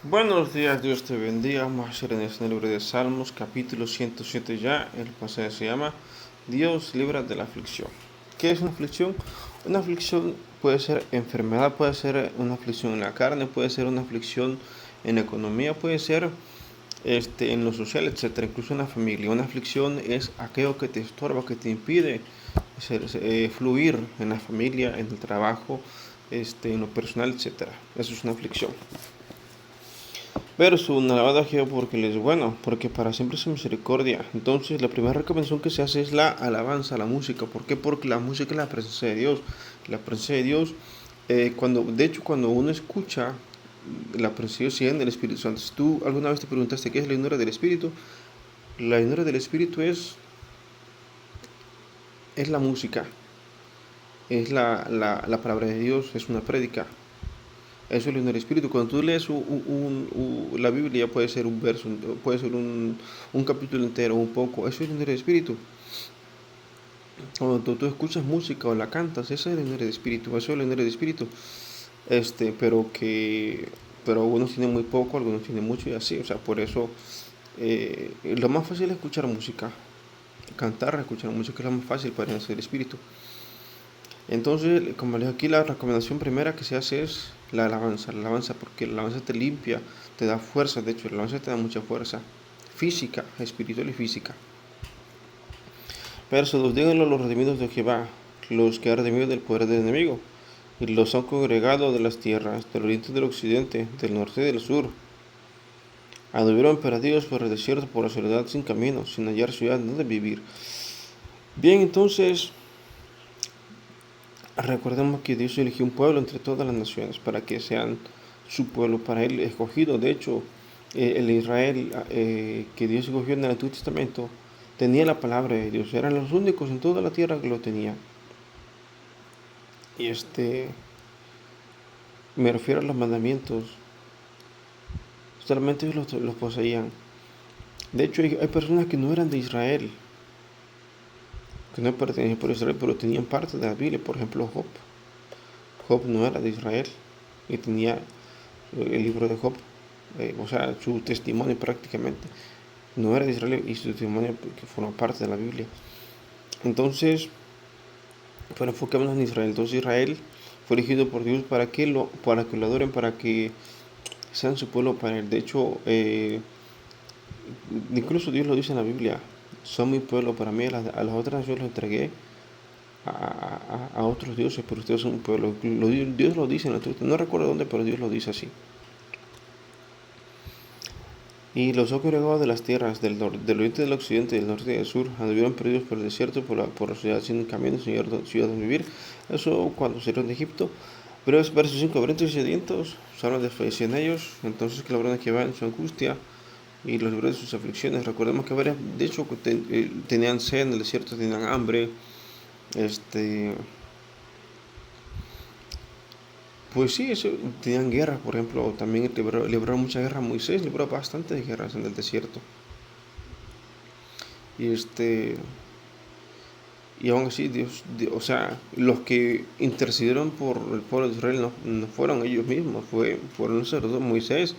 Buenos días, Dios te bendiga. Vamos a hacer en el libro de Salmos, capítulo 107 ya. El pasaje se llama Dios libra de la aflicción. ¿Qué es una aflicción? Una aflicción puede ser enfermedad, puede ser una aflicción en la carne, puede ser una aflicción en la economía, puede ser en lo social, etcétera, incluso en la familia. Una aflicción es aquello que te estorba, que te impide fluir en la familia, en el trabajo, en lo personal, etcétera. Eso es una aflicción. Verso, alabado a Jehová porque Él es bueno, porque para siempre es su misericordia. Entonces, la primera recomendación que se hace es la alabanza, la música. ¿Por qué? Porque la música es la presencia de Dios. La presencia de Dios, cuando uno escucha la presencia de Dios, sigue en el Espíritu Santo. Si tú alguna vez te preguntaste qué es la llenura del Espíritu, la llenura del Espíritu es la música, es la palabra de Dios, es una prédica. Eso es en el espíritu. Cuando tú lees la Biblia, puede ser un verso, puede ser un capítulo entero, un poco. Eso es en el espíritu. Cuando tú escuchas música o la cantas, eso es en el espíritu. Eso es en el espíritu. Pero pero algunos tienen muy poco, algunos tienen mucho y así. O sea, por eso lo más fácil es escuchar música. Cantar, escuchar música es lo más fácil para el espíritu. Entonces, como les digo aquí, la recomendación primera que se hace es la alabanza, porque la alabanza te limpia, te da fuerza, de hecho, la alabanza te da mucha fuerza, física, espiritual y física. Verso 2, díganlo los redimidos de Jehová, los que han redimido del poder del enemigo, y los han congregado de las tierras, del oriente y del occidente, del norte y del sur. Anduvieron perdidos por el desierto, por la soledad sin camino, sin hallar ciudad donde vivir. Bien, entonces, recordemos que Dios eligió un pueblo entre todas las naciones para que sean su pueblo, para él escogido. De hecho, el Israel que Dios escogió en el Antiguo Testamento tenía la palabra de Dios, eran los únicos en toda la tierra que lo tenían. Y me refiero a los mandamientos, solamente ellos los poseían. De hecho, hay personas que no eran de Israel, que no pertenecían por Israel, pero tenían parte de la Biblia. Por ejemplo, Job. Job no era de Israel y tenía el libro de Job, o sea, su testimonio prácticamente. No era de Israel y su testimonio que forma parte de la Biblia. Entonces, pero enfoquémonos en Israel. Entonces Israel fue elegido por Dios para que lo adoren, para que sean su pueblo para él. De hecho, incluso Dios lo dice en la Biblia. Son mi pueblo para mí, a las otras yo los entregué a otros dioses, pero ustedes son un pueblo. Dios lo dice en la Biblia. No recuerdo dónde, pero Dios lo dice así. Y los ojos congregados de las tierras del oriente, del occidente, del norte y del sur anduvieron perdidos por el desierto, por la ciudad sin camino, sin ciudad donde vivir. Eso cuando salieron de Egipto. Pero es versos 5, y sedientos, se habla de fallecían ellos, entonces que lograron que van en su angustia y los libró de sus aflicciones. Recordemos que varias, de hecho, tenían sed en el desierto, tenían hambre, este, pues sí, tenían guerras, por ejemplo, también libraron mucha guerra. Moisés libró bastantes guerras en el desierto. Y y aún así o sea, los que intercedieron por el pueblo de Israel no fueron ellos mismos, fueron los sacerdotes Moisés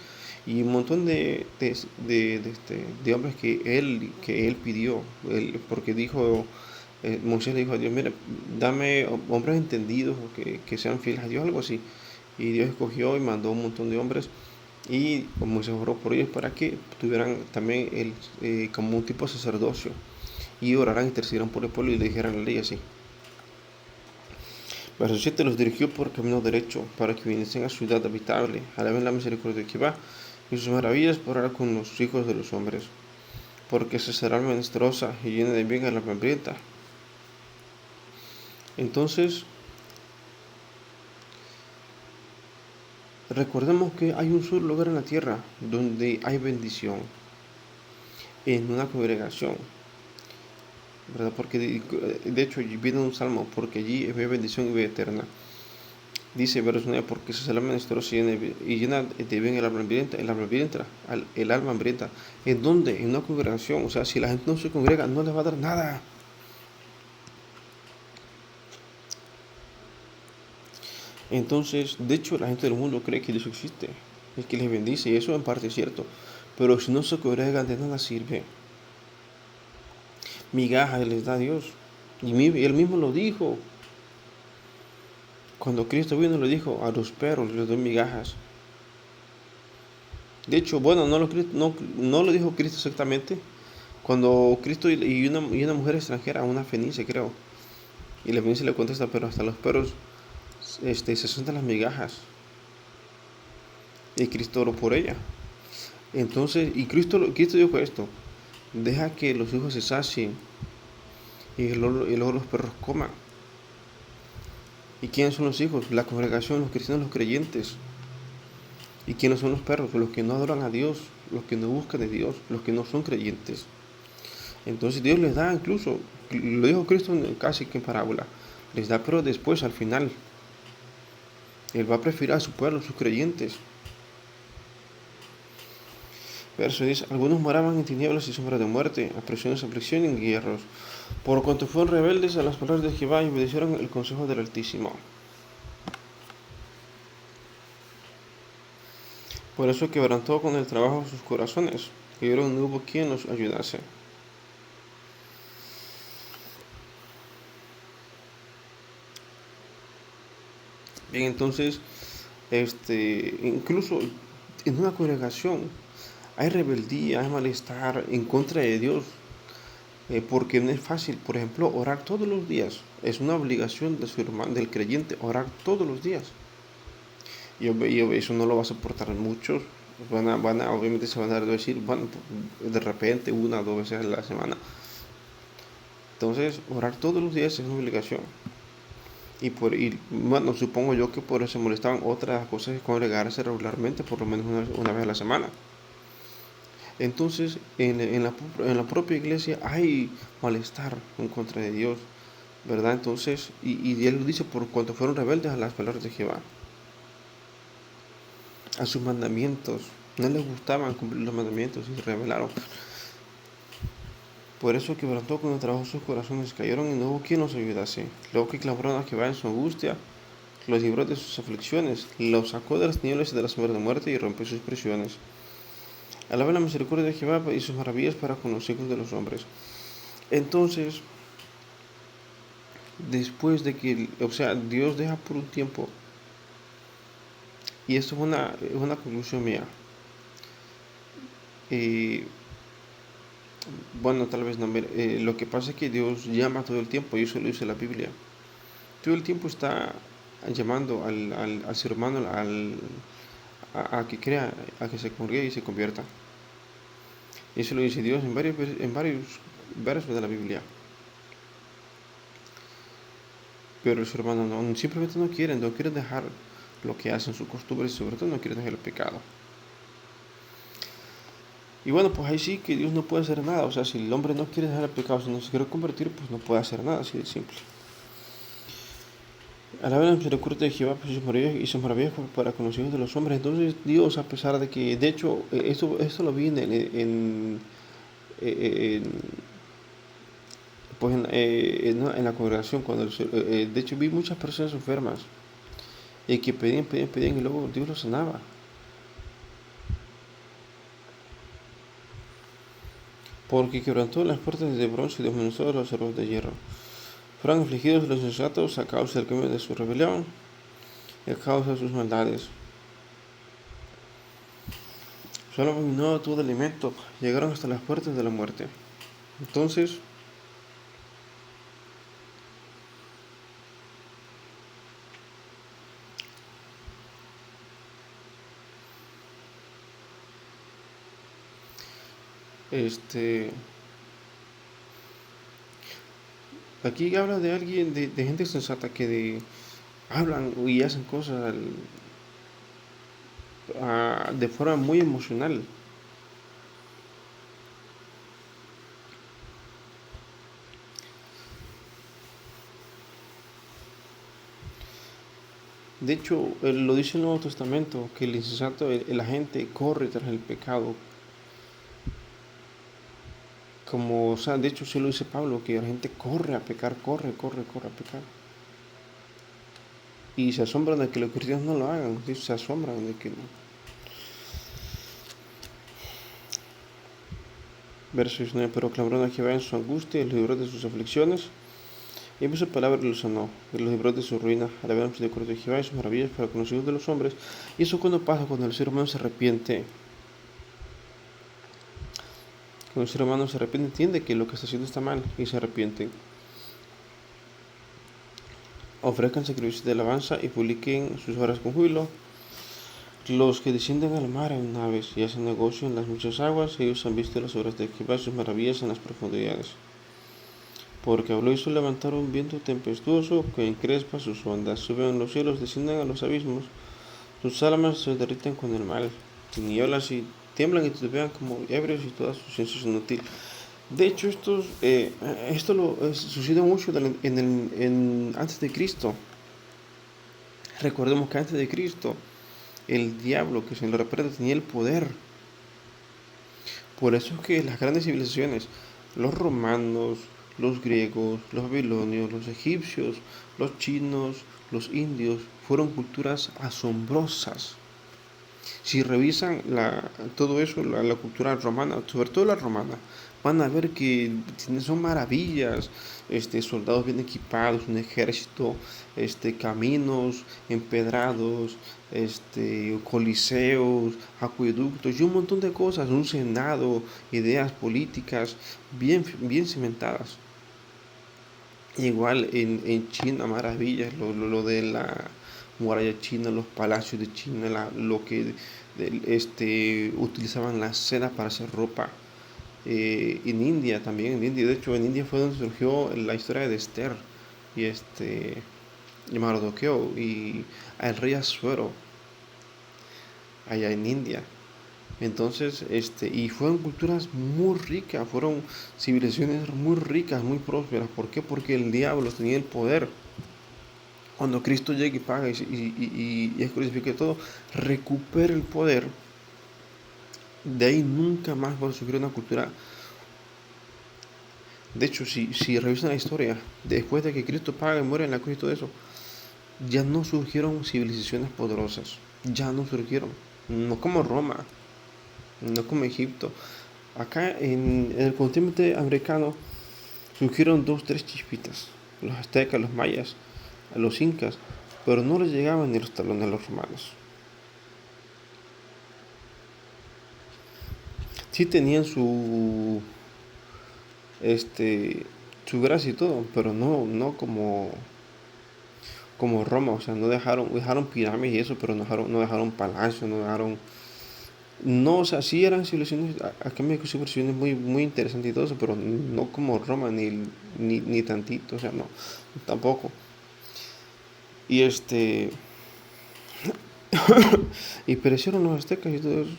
y un montón de hombres que él pidió, porque Moisés le dijo a Dios, mira, dame hombres entendidos que sean fieles a Dios, algo así. Y Dios escogió y mandó un montón de hombres y Moisés oró por ellos para que tuvieran también como un tipo de sacerdocio y oraran, intercedieran por el pueblo y le dijeran la ley así. Verso 7, los dirigió por camino derecho para que viniesen a ciudad habitable, alaben la misericordia de Jehová y sus maravillas por ahora con los hijos de los hombres, porque se será menesterosa y llena de bien a la hambrienta. Entonces, recordemos que hay un solo lugar en la tierra donde hay bendición, en una congregación, ¿verdad? Porque de hecho viene un salmo, porque allí hay bendición y vida eterna. Dice verso 9, porque se será menesteroso y llena de bien el alma hambrienta. ¿En dónde? En una congregación. O sea, si la gente no se congrega, no les va a dar nada. Entonces, de hecho, la gente del mundo cree que Dios existe. es que les bendice, y eso en parte es cierto. Pero si no se congregan, de nada sirve. Migajas les da Dios. Y él mismo lo dijo. Cuando Cristo vino, le dijo: a los perros les doy migajas. De hecho, bueno, no lo dijo Cristo exactamente. Cuando Cristo y una mujer extranjera, una fenicia creo, y la fenicia le contesta: pero hasta los perros se sientan las migajas. Y Cristo oró por ella. Entonces, y Cristo dijo esto: deja que los hijos se sacien y luego los perros coman. ¿Y quiénes son los hijos? La congregación, los cristianos, los creyentes. ¿Y quiénes son los perros? Los que no adoran a Dios, los que no buscan de Dios, los que no son creyentes. Entonces Dios les da, incluso, lo dijo Cristo casi que en parábola, les da, pero después, al final, Él va a preferir a su pueblo, a sus creyentes. Verso 10: algunos moraban en tinieblas y sombras de muerte, opresiones, aflicción y guerras, por cuanto fueron rebeldes a las palabras de Jehová y obedecieron el consejo del Altísimo. Por eso quebrantó con el trabajo sus corazones, que no hubo quien los ayudase. Bien, entonces, incluso en una congregación hay rebeldía, hay malestar en contra de Dios, porque no es fácil. Por ejemplo, orar todos los días es una obligación de su hermano, del creyente, orar todos los días. Y eso no lo va a soportar muchos. Obviamente se van a decir, bueno, de repente 1 o 2 veces a la semana. Entonces, orar todos los días es una obligación. Bueno, supongo yo que por eso se molestaban. Otras cosas es congregarse regularmente, por lo menos una vez a la semana. Entonces, en la propia iglesia hay malestar en contra de Dios, ¿verdad? Entonces, y Él lo dice: por cuanto fueron rebeldes a las palabras de Jehová, a sus mandamientos, no les gustaban cumplir los mandamientos y se rebelaron. Por eso quebrantó con el trabajo sus corazones, cayeron y no hubo quien los ayudase. Luego que clamaron a Jehová en su angustia, los libró de sus aflicciones, los sacó de las tinieblas y de la sombra de muerte y rompió sus prisiones. Alaba la misericordia de Jehová y sus maravillas para con los hijos de los hombres. Entonces, después de que, Dios deja por un tiempo, y esto es una conclusión mía, bueno, tal vez no, lo que pasa es que Dios llama todo el tiempo, y eso lo dice la Biblia. Todo el tiempo está llamando al ser humano a que crea, a que se congregue y se convierta. Eso lo dice Dios en varios versos de la Biblia. Pero el ser humano simplemente no quiere dejar lo que hacen, sus costumbres, y sobre todo no quiere dejar el pecado. Y bueno, pues ahí sí que Dios no puede hacer nada. O sea, si el hombre no quiere dejar el pecado, si no se quiere convertir, pues no puede hacer nada, así de simple. Alaba la misericordia de Jehová pues, y sus maravillas para con los hijos de los hombres. Entonces Dios, a pesar de que, de hecho, esto lo vi en la congregación, cuando de hecho vi muchas personas enfermas y que pedían y luego Dios los sanaba. Porque quebrantó las puertas de bronce y desmenuzó los cerros de hierro. Fueron afligidos los insensatos a causa del cambio de su rebelión y a causa de sus maldades. Solo abominó todo alimento, llegaron hasta las puertas de la muerte. Entonces, aquí habla de alguien, de gente sensata que hablan y hacen cosas de forma muy emocional. De hecho, lo dice el Nuevo Testamento, que el insensato, la gente corre tras el pecado. Como, de hecho, sí lo dice Pablo, que la gente corre a pecar, corre a pecar. Y se asombran de que los cristianos no lo hagan, se asombran de que no. Verso 19, pero clamaron a Jehová en su angustia y los libró de sus aflicciones. Y envió su palabra y los sanó, y los libró de su ruina. Alabaron de acuerdo de Jehová y sus maravillas para con los hijos de los hombres. Y eso cuando pasa, cuando el ser humano se arrepiente. Cuando el ser humano se arrepiente, entiende que lo que está haciendo está mal y se arrepiente. Ofrezcan sacrificios de alabanza y publiquen sus obras con júbilo. Los que descienden al mar en naves y hacen negocio en las muchas aguas, ellos han visto las obras de Jehová y sus maravillas en las profundidades. Porque habló y hizo levantar un viento tempestuoso que encrespa sus ondas, suben a los cielos, descienden a los abismos, sus almas se derriten con el mal, tinieblas y tiemblan y titubean como ebrios y toda su ciencia es inútil. De hecho, esto sucedió mucho antes de Cristo. Recordemos que antes de Cristo, el diablo que se lo representa tenía el poder. Por eso es que las grandes civilizaciones, los romanos, los griegos, los babilonios, los egipcios, los chinos, los indios, fueron culturas asombrosas. Si revisan todo eso, la cultura romana, sobre todo la romana, van a ver que son maravillas, soldados bien equipados, un ejército, caminos empedrados, coliseos, acueductos y un montón de cosas, un senado, ideas políticas bien cimentadas. Igual en China, maravillas, lo de la muralla china, los palacios de China, lo que utilizaban la seda para hacer ropa. En India también, de hecho en India fue donde surgió la historia de Esther y Mardoqueo y el rey Asuero allá en India. Entonces, y fueron culturas muy ricas, fueron civilizaciones muy ricas, muy prósperas. ¿Por qué? Porque el diablo tenía el poder. Cuando Cristo llegue y paga y es crucificado y todo, recupera el poder. De ahí nunca más va a surgir una cultura. De hecho, si revisan la historia, después de que Cristo paga y muere en la cruz y todo eso, ya no surgieron civilizaciones poderosas. Ya no surgieron. No como Roma, no como Egipto. Acá en el continente americano surgieron 2, 3 chispitas. Los aztecas, los mayas, los incas, pero no les llegaban ni los talones a los romanos. Sí tenían su gracia y todo, pero no como Roma. O sea, dejaron pirámides y eso, pero no dejaron palacios, no, o sea, sí eran civilizaciones, acá me hay civilizaciones muy interesantes y todo eso, pero no como Roma, ni tantito, o sea, no, tampoco. Y y perecieron los aztecas y todo eso.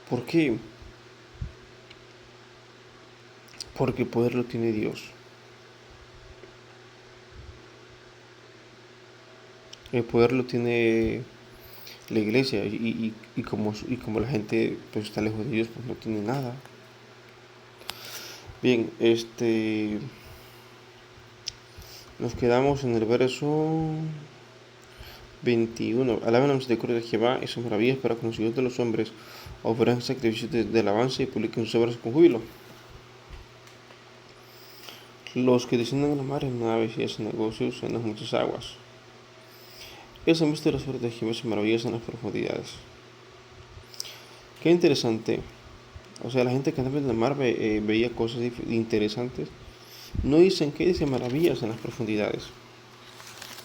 ¿Por qué? Porque el poder lo tiene Dios. El poder lo tiene la iglesia y como la gente pues está lejos de Dios, pues no tiene nada. Bien, nos quedamos en el verso 21. Alaben la misericordia de Jehová y sus maravillas para con los hijos de los hombres. Ofrecen sacrificios de alabanza y publiquen sus obras con júbilo. Los que descienden a la mar en naves y hacen negocios en las muchas aguas. Ellos han visto las obras de Jehová y sus maravillas en las profundidades. Qué interesante. O sea, la gente que andaba en el mar veía cosas interesantes. No dicen que dice maravillas en las profundidades.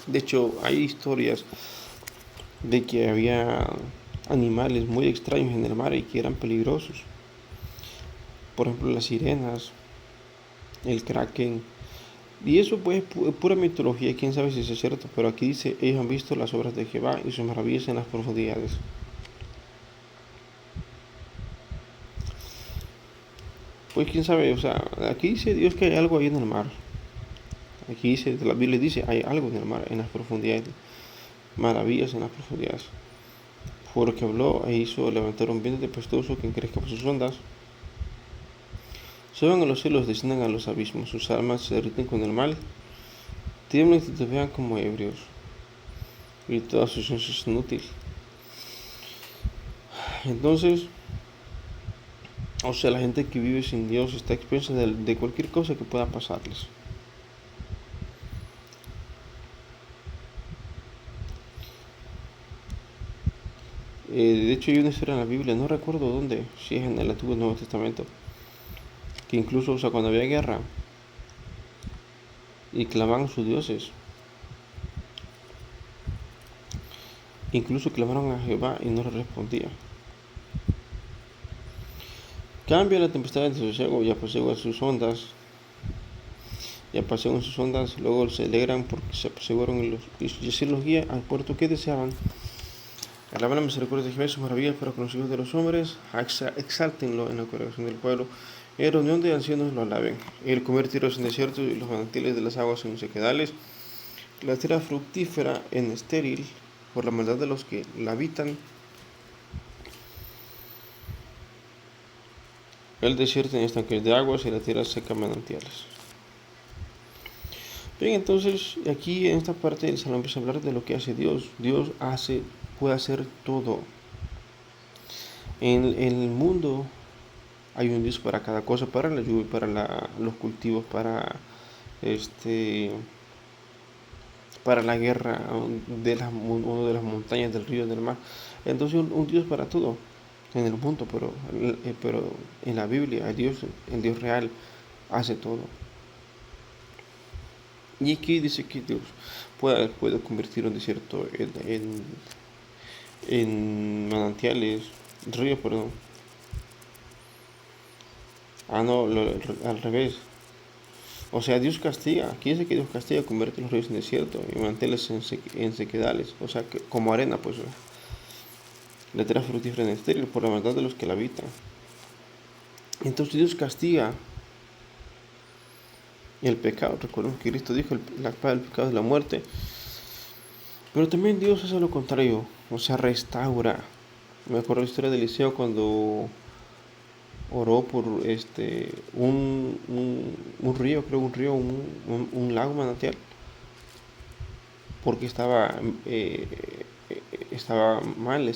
De hecho, hay historias de que había animales muy extraños en el mar y que eran peligrosos. Por ejemplo, las sirenas, el kraken. Y eso pues es pura mitología, quién sabe si es cierto, pero aquí dice, ellos han visto las obras de Jehová y sus maravillas en las profundidades. Pues quién sabe, o sea, aquí dice Dios que hay algo ahí en el mar. Aquí dice, la Biblia dice, hay algo en el mar, en las profundidades, maravillas en las profundidades. Porque habló e hizo levantar un viento tempestuoso que crezca por sus ondas. Suban a los cielos, desciendan a los abismos, sus almas se derriten con el mal, tiemblan y titubean como ebrios, y toda su ciencia es inútil. Entonces, o sea, la gente que vive sin Dios está expuesta de cualquier cosa que pueda pasarles. De hecho, hay una historia en la Biblia, no recuerdo dónde, si es en el Antiguo o Nuevo Testamento, que incluso, o sea, cuando había guerra y clamaban a sus dioses, incluso clamaron a Jehová y no le respondía. Cambia la tempestad en sosiego y apacigua sus ondas, luego se alegran porque se apaciguaron y así los guía al puerto que deseaban. Alaban la misericordia de Jehová y sus maravillas para con los hijos de los hombres, exáltenlo en la congregación del pueblo, en reunión de ancianos lo alaben. El convertiros en desiertos y los manantiales de las aguas en sequedales, la tierra fructífera en estéril, por la maldad de los que la habitan. El desierto en estanques de aguas y la tierra seca manantiales. Bien, entonces aquí en esta parte del salón empieza a hablar de lo que hace Dios. Dios puede hacer todo. En el mundo hay un Dios para cada cosa, para la lluvia, para los cultivos, para la guerra uno de las montañas, del río, del mar. Entonces un Dios para todo en el mundo, pero en la Biblia el Dios real hace todo. Y aquí dice que Dios puede convertir un desierto en manantiales, ríos, perdón. No, al revés. O sea, Dios castiga. Aquí dice que Dios castiga, convierte los ríos en desierto y manteles en sequedales. O sea, como arena, pues. La tierra fructífera en estéril por la maldad de los que la habitan. Entonces Dios castiga el pecado. Recuerden que Cristo dijo, la paga del pecado es la muerte. Pero también Dios hace lo contrario. O sea, restaura. Me acuerdo la historia de Eliseo cuando oró por un río, creo un lago manantial, porque estaba mal,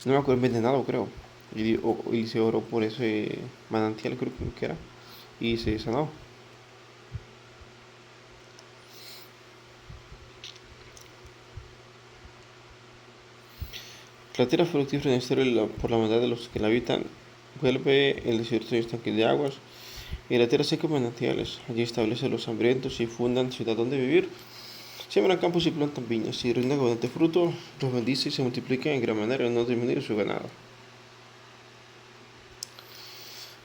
no me acuerdo, envenenado, creo. Y se oró por ese manantial, creo que era, y se sanó. La tierra fructífera en estéril por la maldad de los que la habitan, vuelve el desierto y estanques de aguas, y la tierra seca manantiales. Allí establece los hambrientos y fundan ciudad donde vivir. Siembran campos y plantan viñas, y rinden abundante fruto, los bendice y se multiplican en gran manera, no disminuye su ganado.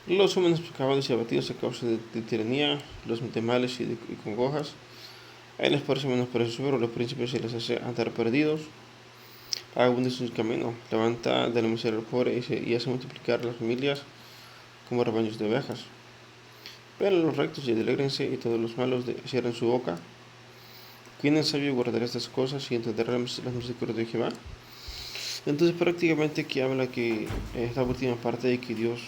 Los hombres pecadores y abatidos a causa de tiranía, los males y congojas. A él les parece menosprecio, pero los príncipes se les hace andar perdidos. Abunde su camino, levanta de la miseria al pobre y hace multiplicar las familias como rebaños de ovejas. Vean los rectos y alegrense, y todos los malos cierren su boca. ¿Quién es sabio guardará estas cosas y entenderá las misericordias de Jehová? Entonces prácticamente aquí habla que esta última parte de que Dios,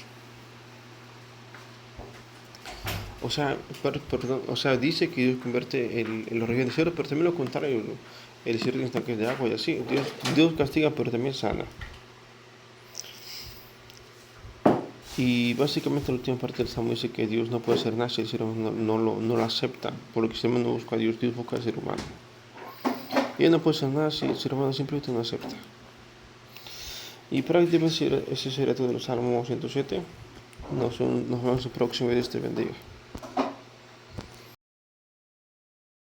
dice que Dios convierte los ríos en desierto, pero también lo contrario, el desierto en estanques de agua y así. Dios castiga, pero también sana. Y básicamente la última parte del Salmo dice que Dios no puede hacer nada si el ser humano no lo acepta. Por lo que el ser humano no busca a Dios busca al ser humano. Y él no puede hacer nada si el ser humano simplemente no acepta. Y prácticamente ese sería todo de los Salmos 107. Nos vemos en el próximo video. Bendiga.